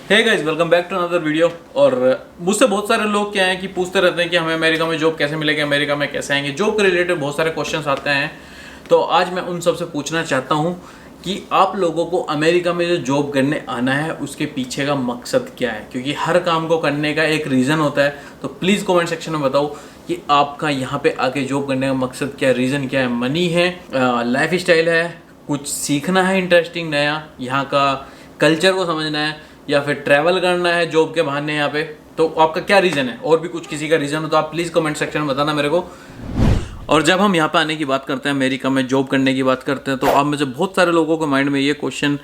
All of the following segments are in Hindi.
Hey guys, welcome back to another video. और मुझसे बहुत सारे लोग क्या हैं कि पूछते रहते हैं कि हमें अमेरिका में जॉब कैसे मिलेगी, अमेरिका में कैसे आएंगे। जॉब के रिलेटेड बहुत सारे क्वेश्चंस आते हैं, तो आज मैं उन सबसे पूछना चाहता हूं कि आप लोगों को अमेरिका में जो जॉब करने आना है उसके पीछे का मकसद क्या है, क्योंकि हर काम को करने का एक रीज़न होता है। तो प्लीज़ कमेंट सेक्शन में बताओ कि आपका यहाँ पे आके जॉब करने का मकसद क्या है, रीज़न क्या है। मनी है, लाइफ स्टाइल है, कुछ सीखना है इंटरेस्टिंग नया, यहाँ का कल्चर को समझना है, या फिर ट्रैवल करना है जॉब के बहाने यहाँ पे। तो आपका क्या रीज़न है, और भी कुछ किसी का रीज़न हो तो आप प्लीज़ कमेंट सेक्शन में बताना मेरे को। और जब हम यहाँ पे आने की बात करते हैं, अमेरिका में जॉब करने की बात करते हैं, तो आप में से बहुत सारे लोगों के माइंड में ये क्वेश्चन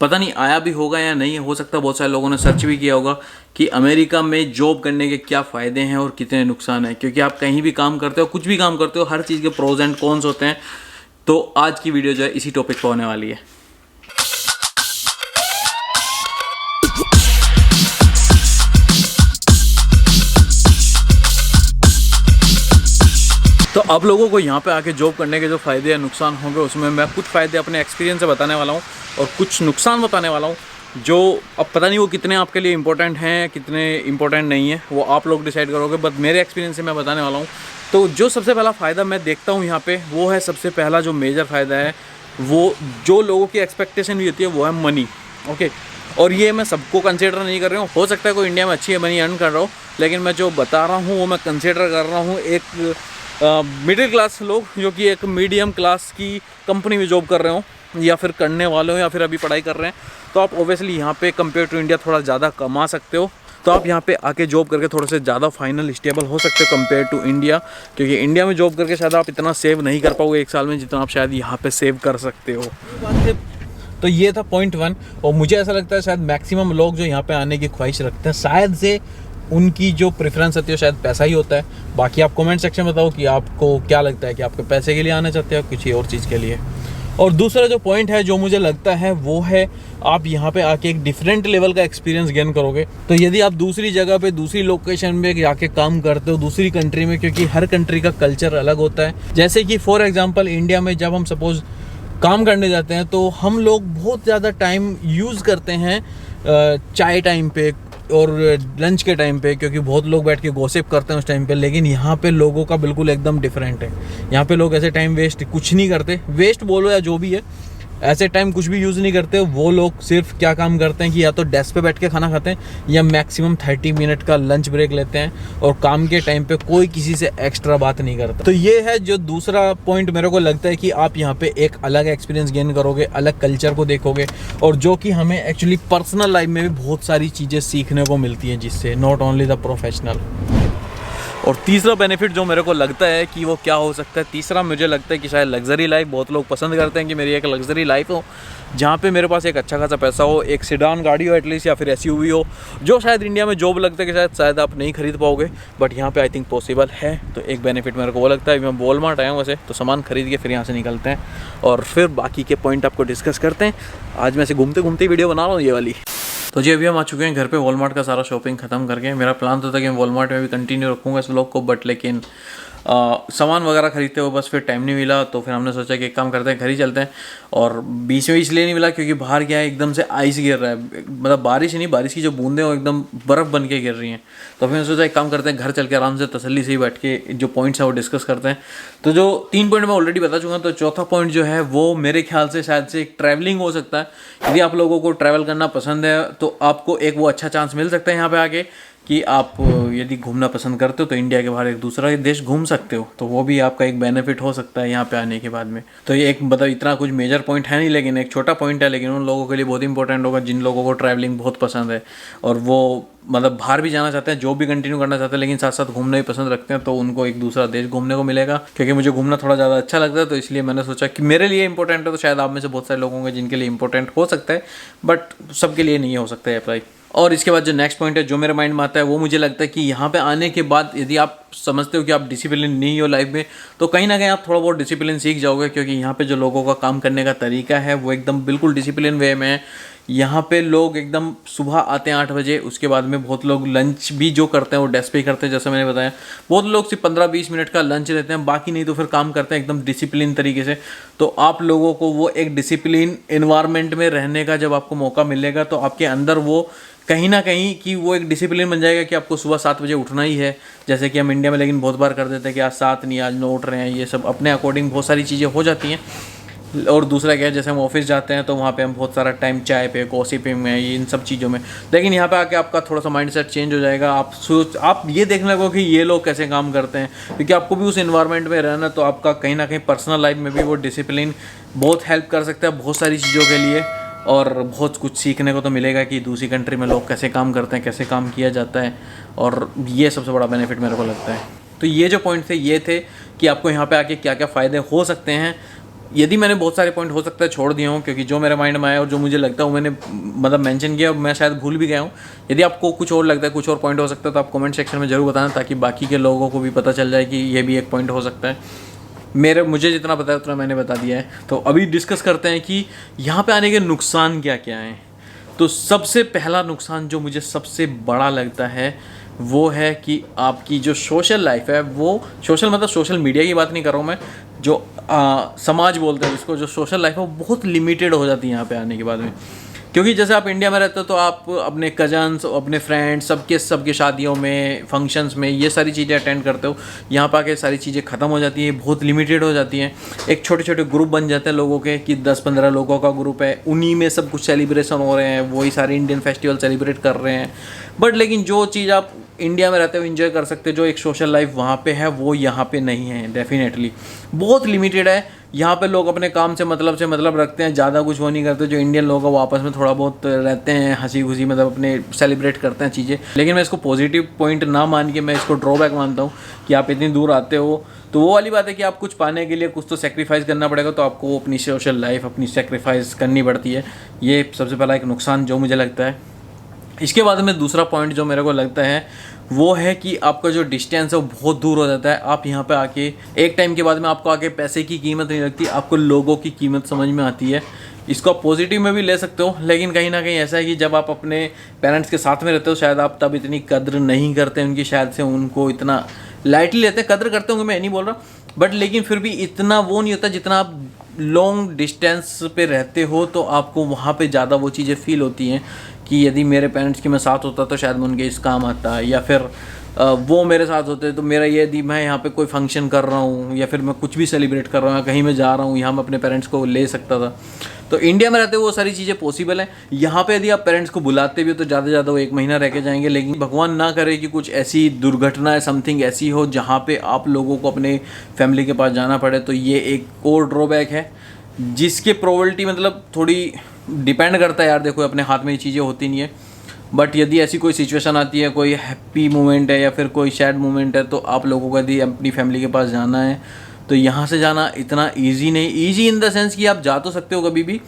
पता नहीं आया भी होगा या नहीं, हो सकता है बहुत सारे लोगों ने सर्च भी किया होगा कि अमेरिका में जॉब करने के क्या फ़ायदे हैं और कितने नुकसान हैं। क्योंकि आप कहीं भी काम करते हो, कुछ भी काम करते हो, हर चीज़ के प्रोज एंड कॉन्स होते हैं। तो आज की वीडियो जो है इसी टॉपिक पर होने वाली है। तो आप लोगों को यहाँ पे आके जॉब करने के जो फ़ायदे या नुकसान होंगे, उसमें मैं कुछ फ़ायदे अपने एक्सपीरियंस से बताने वाला हूँ और कुछ नुकसान बताने वाला हूँ, जो अब पता नहीं वो कितने आपके लिए इम्पोर्टेंट हैं, कितने इम्पोर्टेंट नहीं है, वो आप लोग डिसाइड करोगे। बट मेरे एक्सपीरियंस से मैं बताने वाला हूँ। तो जो सबसे पहला फ़ायदा मैं देखता हूँ यहाँ पर, वो है सबसे पहला जो मेजर फ़ायदा है, वो जो लोगों की एक्सपेक्टेशन भी होती है, वो है मनी। ओके, और ये मैं सबको कंसिडर नहीं कर रहा हूँ। हो सकता है कोई इंडिया में अच्छी मनी अर्न कर रहा हो, लेकिन मैं जो बता रहा हूँ वो मैं कंसिडर कर रहा हूँ एक मिडिल क्लास लोग, जो कि एक मीडियम क्लास की कंपनी में जॉब कर रहे हो, या फिर करने वाले हो, या फिर अभी पढ़ाई कर रहे हैं। तो आप ओबियसली यहाँ पे कंपेयर टू इंडिया थोड़ा ज़्यादा कमा सकते हो। तो आप यहाँ पे आके जॉब करके थोड़े से ज़्यादा फाइनल स्टेबल हो सकते हो कंपेयर टू इंडिया, क्योंकि इंडिया में जॉब करके शायद आप इतना सेव नहीं कर पाओगे एक साल में जितना आप शायद यहाँ पे सेव कर सकते हो। तो ये था पॉइंट 1। और मुझे ऐसा लगता है शायद मैक्सिमम लोग जो यहाँ पे आने की ख्वाहिश रखते हैं, शायद से उनकी जो प्रेफरेंस होती है शायद पैसा ही होता है। बाकी आप कमेंट सेक्शन में बताओ कि आपको क्या लगता है, कि आपके पैसे के लिए आना चाहते हो, किसी और चीज़ के लिए। और दूसरा जो पॉइंट है जो मुझे लगता है, वो है आप यहाँ पे आके एक डिफरेंट लेवल का एक्सपीरियंस गेन करोगे। तो यदि आप दूसरी जगह पे, दूसरी लोकेशन में जाके काम करते हो, दूसरी कंट्री में, क्योंकि हर कंट्री का कल्चर अलग होता है। जैसे कि फॉर एग्जाम्पल इंडिया में जब हम सपोज काम करने जाते हैं, तो हम लोग बहुत ज़्यादा टाइम यूज़ करते हैं चाय टाइम पे और लंच के टाइम पे, क्योंकि बहुत लोग बैठ के गॉसिप करते हैं उस टाइम पे। लेकिन यहाँ पे लोगों का बिल्कुल एकदम डिफरेंट है। यहाँ पे लोग ऐसे टाइम वेस्ट कुछ नहीं करते, वेस्ट बोलो या जो भी है, ऐसे टाइम कुछ भी यूज़ नहीं करते। वो लोग सिर्फ क्या काम करते हैं कि या तो डेस्क पे बैठ के खाना खाते हैं, या मैक्सिमम 30 मिनट का लंच ब्रेक लेते हैं, और काम के टाइम पे कोई किसी से एक्स्ट्रा बात नहीं करता। तो ये है जो दूसरा पॉइंट मेरे को लगता है कि आप यहाँ पे एक अलग एक्सपीरियंस गेन करोगे, अलग कल्चर को देखोगे, और जो कि हमें एक्चुअली पर्सनल लाइफ में भी बहुत सारी चीज़ें सीखने को मिलती हैं, जिससे नॉट ओनली द प्रोफेशनल। और तीसरा बेनिफिट जो मेरे को लगता है कि वो क्या हो सकता है, तीसरा मुझे लगता है कि शायद लग्जरी लाइफ। बहुत लोग पसंद करते हैं कि मेरी एक लग्जरी लाइफ हो, जहाँ पे मेरे पास एक अच्छा खासा पैसा हो, एक सेडान गाड़ी हो एटलीस्ट, या फिर एसयूवी हो, जो शायद इंडिया में जॉब लगता है कि शायद आप नहीं खरीद पाओगे, बट यहाँ पे आई थिंक पॉसिबल है। तो एक बेनिफिट मेरे को वो लगता है। मैं वॉलमार्ट आया हूँ वैसे, तो सामान खरीद के फिर यहाँ से निकलते हैं, और फिर बाकी के पॉइंट आपको डिस्कस करते हैं। आज मैं से घूमते घूमते वीडियो बना रहा हूँ ये वाली। तो जी अभी हम आ चुके हैं घर पे वॉलमार्ट का सारा शॉपिंग ख़त्म करके। मेरा प्लान तो था कि मैं वॉलमार्ट में भी कंटिन्यू रखूँगा इस व्लॉग को, बट लेकिन सामान वगैरह खरीदते हुए बस फिर टाइम नहीं मिला। तो फिर हमने सोचा कि एक काम करते हैं, घर ही चलते हैं। और बीच में इसलिए नहीं मिला क्योंकि बाहर क्या है, एकदम से आइस गिर रहा है, मतलब बारिश ही नहीं, बारिश की जो बूंदें वो एकदम बर्फ़ बन के गिर रही हैं। तो फिर सोचा एक काम करते हैं, घर चल के आराम से तसल्ली से ही बैठ के जो पॉइंट्स हैं वो डिस्कस करते हैं। तो जो 3 पॉइंट मैं ऑलरेडी बता चुका हूँ, तो चौथा पॉइंट जो है वो मेरे ख्याल से शायद से एक ट्रैवलिंग हो सकता है। यदि आप लोगों को ट्रैवल करना पसंद है, तो आपको एक वो अच्छा चांस मिल सकता है यहाँ पे आके कि आप यदि घूमना पसंद करते हो तो इंडिया के बाहर एक दूसरा देश घूम सकते हो। तो वो भी आपका एक बेनिफिट हो सकता है यहाँ पे आने के बाद में। तो ये एक मतलब इतना कुछ मेजर पॉइंट है नहीं, लेकिन एक छोटा पॉइंट है, लेकिन उन लोगों के लिए बहुत इंपॉर्टेंट होगा जिन लोगों को ट्रैवलिंग बहुत पसंद है, और वो मतलब बाहर भी जाना चाहते हैं, जॉब भी कंटिन्यू करना चाहते हैं, लेकिन साथ साथ घूमना भी पसंद रखते हैं। तो उनको एक दूसरा देश घूमने को मिलेगा। क्योंकि मुझे घूमना थोड़ा ज़्यादा अच्छा लगता है, तो इसलिए मैंने सोचा कि मेरे लिए इंपॉर्टेंट है, तो शायद आप में से बहुत सारे लोग होंगे जिनके लिए इंपॉर्टेंट हो सकता है, बट सबके लिए नहीं हो सकता है अप्लाई। और इसके बाद जो नेक्स्ट पॉइंट है जो मेरे माइंड में आता है, वो मुझे लगता है कि यहाँ पे आने के बाद यदि आप समझते हो कि आप डिसिप्लिन नहीं हो लाइफ में, तो कहीं ना कहीं आप थोड़ा बहुत डिसिप्लिन सीख जाओगे, क्योंकि यहाँ पे जो लोगों का काम करने का तरीका है वो एकदम बिल्कुल डिसिप्लिन वे में है। यहाँ पे लोग एकदम सुबह आते हैं 8 बजे, उसके बाद में बहुत लोग लंच भी जो करते हैं वो डेस्क पे ही करते हैं, जैसे मैंने बताया। बहुत लोग सिर्फ 15-20 मिनट का लंच लेते हैं, बाकी नहीं तो फिर काम करते हैं एकदम डिसिप्लिन तरीके से। तो आप लोगों को वो एक डिसिप्लिन इन्वायरमेंट में रहने का जब आपको मौका मिलेगा, तो आपके अंदर वो कहीं ना कहीं कि वो एक डिसिप्लिन बन जाएगा कि आपको सुबह 7 बजे उठना ही है। जैसे कि हम इंडिया में लेकिन बहुत बार कर देते हैं कि आज 7 नहीं, आज 9 उठ रहे हैं, ये सब अपने अकॉर्डिंग बहुत सारी चीज़ें हो जाती हैं। और दूसरा क्या है, जैसे हम ऑफिस जाते हैं तो वहाँ पे हम बहुत सारा टाइम चाय पे, गॉसिपिंग में, ये इन सब चीज़ों में। लेकिन यहाँ पे आके आपका थोड़ा सा माइंड सेट चेंज हो जाएगा। आप ये देखने लगो कि ये लोग कैसे काम करते हैं, क्योंकि आपको भी उस इन्वायरमेंट में रहना, तो आपका कहीं ना कहीं पर्सनल लाइफ में भी वो डिसिप्लिन बहुत हेल्प कर सकता है बहुत सारी चीज़ों के लिए। और बहुत कुछ सीखने को तो मिलेगा कि दूसरी कंट्री में लोग कैसे काम करते हैं, कैसे काम किया जाता है, और ये सबसे बड़ा बेनिफिट मेरे को लगता है। तो ये जो पॉइंट थे ये थे कि आपको यहाँ पे आके क्या क्या फ़ायदे हो सकते हैं। यदि मैंने बहुत सारे पॉइंट हो सकता है छोड़ दिए हूँ, क्योंकि जो मेरे माइंड में आया और जो मुझे लगता है वो मैंने मतलब मेंशन किया, मैं शायद भूल भी गया हूँ। यदि आपको कुछ और लगता है, कुछ और पॉइंट हो सकता है, तो आप कमेंट सेक्शन में ज़रूर बताना, ताकि बाकी के लोगों को भी पता चल जाए कि ये भी एक पॉइंट हो सकता है। मुझे जितना पता है उतना मैंने बता दिया है। तो अभी डिस्कस करते हैं कि यहाँ पे आने के नुकसान क्या क्या हैं। तो सबसे पहला नुकसान जो मुझे सबसे बड़ा लगता है वो है कि आपकी जो सोशल लाइफ है, वो सोशल मतलब सोशल मीडिया की बात नहीं कर रहा हूँ मैं, जो समाज बोलते हैं जिसको, जो सोशल लाइफ है वो बहुत लिमिटेड हो जाती है यहाँ पे आने के बाद में। क्योंकि जैसे आप इंडिया में रहते हो तो आप अपने कजन्स, अपने फ्रेंड्स, सबके शादियों में, फंक्शंस में ये सारी चीज़ें अटेंड करते हो। यहाँ पर आके सारी चीज़ें ख़त्म हो जाती हैं, बहुत लिमिटेड हो जाती हैं। एक छोटे छोटे ग्रुप बन जाते हैं लोगों के कि 10-15 लोगों का ग्रुप है, उन्हीं में सब कुछ सेलिब्रेशन हो रहे हैं, वही सारे इंडियन फेस्टिवल सेलिब्रेट कर रहे हैं। बट लेकिन जो चीज़ आप इंडिया में रहते हो इन्जॉय कर सकते हो, जो एक सोशल लाइफ वहाँ पे है, वो यहाँ पे नहीं है। डेफिनेटली बहुत लिमिटेड है। यहाँ पे लोग अपने काम से मतलब रखते हैं, ज़्यादा कुछ वो नहीं करते। जो इंडियन लोग हैं वो आपस में थोड़ा बहुत रहते हैं, हंसी खुशी मतलब अपने सेलिब्रेट करते हैं चीज़ें। लेकिन मैं इसको पॉजिटिव पॉइंट ना मान के मैं इसको ड्रॉबैक मानता हूँ कि आप इतनी दूर आते हो, तो वो वाली बात है कि आप कुछ पाने के लिए कुछ तो सेक्रीफाइस करना पड़ेगा, तो आपको अपनी सोशल लाइफ अपनी सेक्रीफाइस करनी पड़ती है। ये सबसे पहला एक नुकसान जो मुझे लगता है। इसके बाद में दूसरा पॉइंट जो मेरे को लगता है वो है कि आपका जो डिस्टेंस है वो बहुत दूर हो जाता है। आप यहाँ पे आके एक टाइम के बाद में आपको आके पैसे की कीमत नहीं लगती, आपको लोगों की कीमत समझ में आती है। इसको आप पॉजिटिव में भी ले सकते हो, लेकिन कहीं ना कहीं ऐसा है कि जब आप अपने पेरेंट्स के साथ में रहते हो शायद आप तब इतनी कद्र नहीं करते उनकी, शायद से उनको इतना लाइटली लेते हैं। कद्र करते होंगे, मैं नहीं बोल रहा, बट लेकिन फिर भी इतना वो नहीं होता जितना आप लॉन्ग डिस्टेंस पे रहते हो, तो आपको वहाँ पे ज़्यादा वो चीज़ें फील होती हैं कि यदि मेरे पेरेंट्स के मैं साथ होता तो शायद मैं उनके इस काम आता, या फिर वो मेरे साथ होते तो मेरा ये यदि मैं यहाँ पे कोई फंक्शन कर रहा हूँ या फिर मैं कुछ भी सेलिब्रेट कर रहा हूँ या कहीं मैं जा रहा हूँ, यहाँ मैं अपने पेरेंट्स को ले सकता था। तो इंडिया में रहते हुए वो सारी चीज़ें पॉसिबल हैं। यहाँ पे यदि आप पेरेंट्स को बुलाते भी हो तो ज़्यादा से ज़्यादा वो 1 महीना रह के जाएंगे। लेकिन भगवान ना करे कि कुछ ऐसी दुर्घटना है, समथिंग ऐसी हो जहाँ पे आप लोगों को अपने फैमिली के पास जाना पड़े, तो ये एक और ड्रॉबैक है जिसके प्रोबेबिलिटी मतलब थोड़ी डिपेंड करता है। यार देखो, अपने हाथ में ये चीज़ें होती नहीं है, बट यदि ऐसी कोई सिचुएशन आती है, कोई हैप्पी मोमेंट है या फिर कोई सैड मोमेंट है, तो आप लोगों को यदि अपनी फैमिली के पास जाना है तो यहाँ से जाना इतना ईजी नहीं। ईजी इन द सेंस कि आप जा तो सकते हो कभी भी,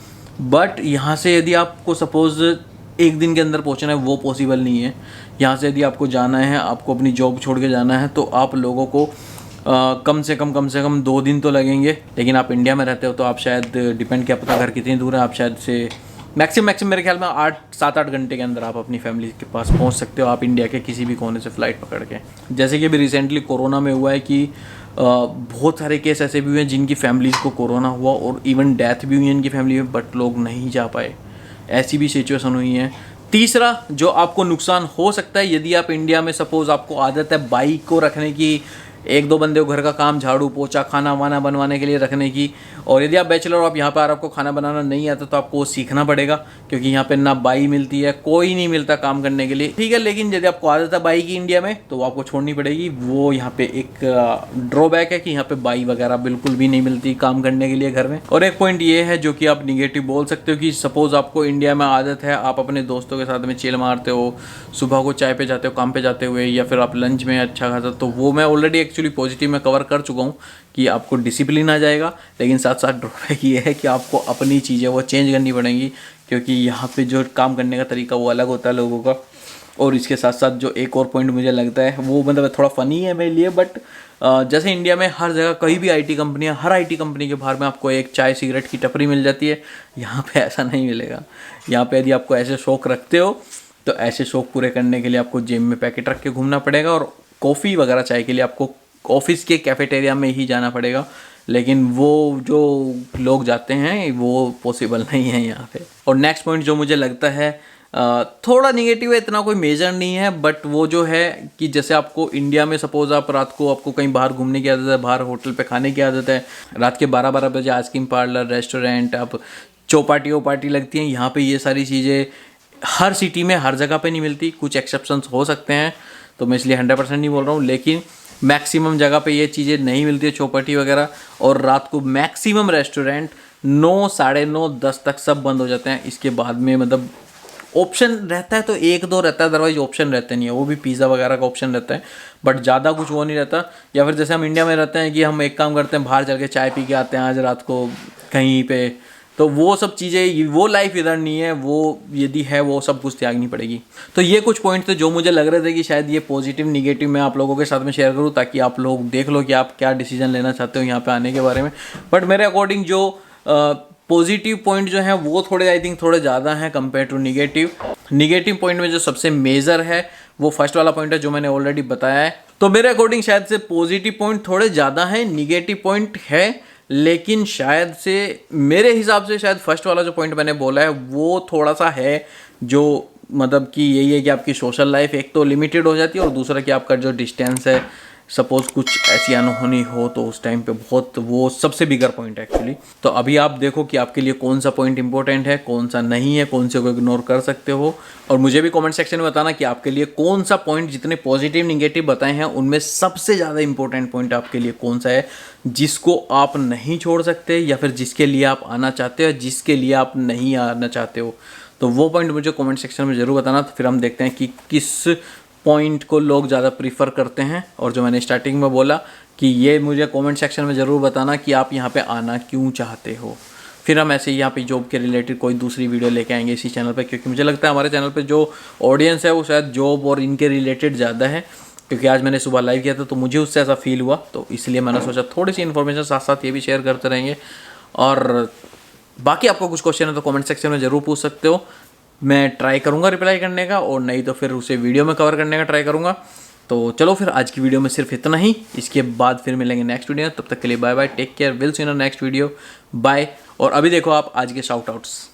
बट यहाँ से यदि आपको सपोज़ 1 दिन के अंदर पहुँचना है वो पॉसिबल नहीं है। यहाँ से यदि आपको जाना है, आपको अपनी जॉब छोड़ के जाना है, तो आप लोगों को कम से कम 2 दिन तो लगेंगे। लेकिन आप इंडिया में रहते हो तो आप शायद, डिपेंड क्या पता घर कितनी दूर है, आप शायद से मैक्सिमम मेरे ख्याल में 7-8 घंटे के अंदर आप अपनी फैमिली के पास पहुंच सकते हो, आप इंडिया के किसी भी कोने से फ़्लाइट पकड़ के। जैसे कि अभी रिसेंटली कोरोना में हुआ है कि बहुत सारे केस ऐसे भी हुए हैं जिनकी फैमिलीज़ को कोरोना हुआ और इवन डेथ भी हुई है इनकी फैमिली में, बट लोग नहीं जा पाए। ऐसी भी सिचुएशन हुई है। तीसरा जो आपको नुकसान हो सकता है, यदि आप इंडिया में सपोज़ आपको आदत है बाइक को रखने की, 1-2 बंदे को घर का काम, झाड़ू पोछा, खाना वाना बनवाने के लिए रखने की, और यदि आप बैचलर हो, आप यहाँ पर आपको खाना बनाना नहीं आता, तो आपको सीखना पड़ेगा, क्योंकि यहाँ पे ना बाई मिलती है, कोई नहीं मिलता काम करने के लिए। ठीक है, लेकिन यदि आपको आदत है बाई की इंडिया में, तो वो आपको छोड़नी पड़ेगी। वो यहाँ पे एक ड्रॉबैक है कि यहाँ पे बाई वगैरह बिल्कुल भी नहीं मिलती काम करने के लिए घर में। और एक पॉइंट ये है जो कि आप निगेटिव बोल सकते हो कि सपोज़ आपको इंडिया में आदत है, आप अपने दोस्तों के साथ में चिल मारते हो, सुबह को चाय पे जाते हो काम पे जाते हुए, या फिर आप लंच में अच्छा खासा, तो वो मैं ऑलरेडी एक्चुअली पॉजिटिव में कवर कर चुका हूँ कि आपको डिसिप्लिन आ जाएगा। लेकिन साथ साथ ड्रॉबैक ये है कि आपको अपनी चीज़ें वो चेंज करनी पड़ेंगी, क्योंकि यहाँ पे जो काम करने का तरीका वो अलग होता है लोगों का। और इसके साथ साथ जो एक और पॉइंट मुझे लगता है वो मतलब थोड़ा फ़नी है मेरे लिए, बट जैसे इंडिया में हर जगह कहीं भी आईटी कंपनियां, हर आईटी कंपनी के बाहर में आपको एक चाय सिगरेट की टपरी मिल जाती है। यहाँ पे ऐसा नहीं मिलेगा। यहाँ पे यदि आपको ऐसे शौक रखते हो तो ऐसे शौक पूरे करने के लिए आपको जेब में पैकेट रख के घूमना पड़ेगा, और कॉफ़ी वगैरह चाय के लिए आपको ऑफिस के कैफेटेरिया में ही जाना पड़ेगा। लेकिन वो जो लोग जाते हैं वो पॉसिबल नहीं है यहाँ पे। और नेक्स्ट पॉइंट जो मुझे लगता है थोड़ा निगेटिव है, इतना कोई मेजर नहीं है, बट वो जो है कि जैसे आपको इंडिया में सपोज आप रात को आपको कहीं बाहर घूमने की आदत है, बाहर होटल पे खाने की आदत है, रात के 12-12 बजे आइसक्रीम पार्लर, रेस्टोरेंट, आप चौपाटी वपाटी लगती हैं। यहाँ पे ये सारी चीज़ें हर सिटी में हर जगह पे नहीं मिलती, कुछ एक्सेप्शंस हो सकते हैं, तो मैं इसलिए 100% नहीं बोल रहा हूँ, लेकिन मैक्सिमम जगह पे ये चीज़ें नहीं मिलती है, चौपाटी वगैरह। और रात को मैक्सिमम रेस्टोरेंट 9, साढ़े 9, 10 तक सब बंद हो जाते हैं। इसके बाद में मतलब ऑप्शन रहता है तो 1-2 रहता है, अदरवाइज ऑप्शन रहते नहीं है। वो भी पिज़्ज़ा वगैरह का ऑप्शन रहता है, बट ज़्यादा कुछ वो नहीं रहता। या फिर जैसे हम इंडिया में रहते हैं कि हम एक काम करते हैं, बाहर चल के चाय पी के आते हैं आज रात को कहीं पे, तो वो सब चीज़ें, वो लाइफ इधर नहीं है। वो यदि है वो सब कुछ त्यागनी पड़ेगी। तो ये कुछ पॉइंट थे जो मुझे लग रहे थे कि शायद ये पॉजिटिव निगेटिव मैं आप लोगों के साथ में शेयर करूँ, ताकि आप लोग देख लो कि आप क्या डिसीजन लेना चाहते हो यहाँ पे आने के बारे में। बट मेरे अकॉर्डिंग जो पॉजिटिव पॉइंट जो है वो थोड़े आई थिंक थोड़े ज़्यादा हैं compare to negative. Negative point में जो सबसे मेजर है वो फर्स्ट वाला पॉइंट है जो मैंने ऑलरेडी बताया है। तो मेरे अकॉर्डिंग शायद से पॉजिटिव पॉइंट थोड़े ज़्यादा हैं, निगेटिव पॉइंट है, लेकिन शायद से मेरे हिसाब से शायद फर्स्ट वाला जो पॉइंट मैंने बोला है वो थोड़ा सा है, जो मतलब कि यही है कि आपकी सोशल लाइफ एक तो लिमिटेड हो जाती है, और दूसरा कि आपका जो डिस्टेंस है, सपोज कुछ ऐसी अनहोनी हो तो उस टाइम पे बहुत, वो सबसे बिगर पॉइंट है एक्चुअली। तो अभी आप देखो कि आपके लिए कौन सा पॉइंट इंपॉर्टेंट है, कौन सा नहीं है, कौन से को इग्नोर कर सकते हो। और मुझे भी कमेंट सेक्शन में बताना कि आपके लिए कौन सा पॉइंट, जितने पॉजिटिव निगेटिव बताए हैं उनमें सबसे ज़्यादा इंपॉर्टेंट पॉइंट आपके लिए कौन सा है, जिसको आप नहीं छोड़ सकते, या फिर जिसके लिए आप आना चाहते हो, जिसके लिए आप नहीं आना चाहते हो। तो वो पॉइंट मुझे कमेंट सेक्शन में ज़रूर बताना। तो फिर हम देखते हैं कि किस पॉइंट को लोग ज़्यादा प्रीफर करते हैं। और जो मैंने स्टार्टिंग में बोला कि ये मुझे कमेंट सेक्शन में ज़रूर बताना कि आप यहाँ पे आना क्यों चाहते हो। फिर हम ऐसे ही यहाँ पे जॉब के रिलेटेड कोई दूसरी वीडियो लेके आएंगे इसी चैनल पे, क्योंकि मुझे लगता है हमारे चैनल पे जो ऑडियंस है वो शायद जॉब और इनके रिलेटेड ज़्यादा है। क्योंकि आज मैंने सुबह लाइव किया था तो मुझे उससे ऐसा फील हुआ, तो इसलिए मैंने सोचा थोड़ी सी इन्फॉर्मेशन साथ साथ ये भी शेयर करते रहेंगे। और बाकी आपको कुछ क्वेश्चन है तो कमेंट सेक्शन में ज़रूर पूछ सकते हो, मैं ट्राई करूँगा रिप्लाई करने का, और नहीं तो फिर उसे वीडियो में कवर करने का ट्राई करूँगा। तो चलो फिर आज की वीडियो में सिर्फ इतना ही, इसके बाद फिर मिलेंगे नेक्स्ट वीडियो। तब तक के लिए bye bye, take care, will see in next video, bye. और अभी देखो आप आज के शाउट आउट्स।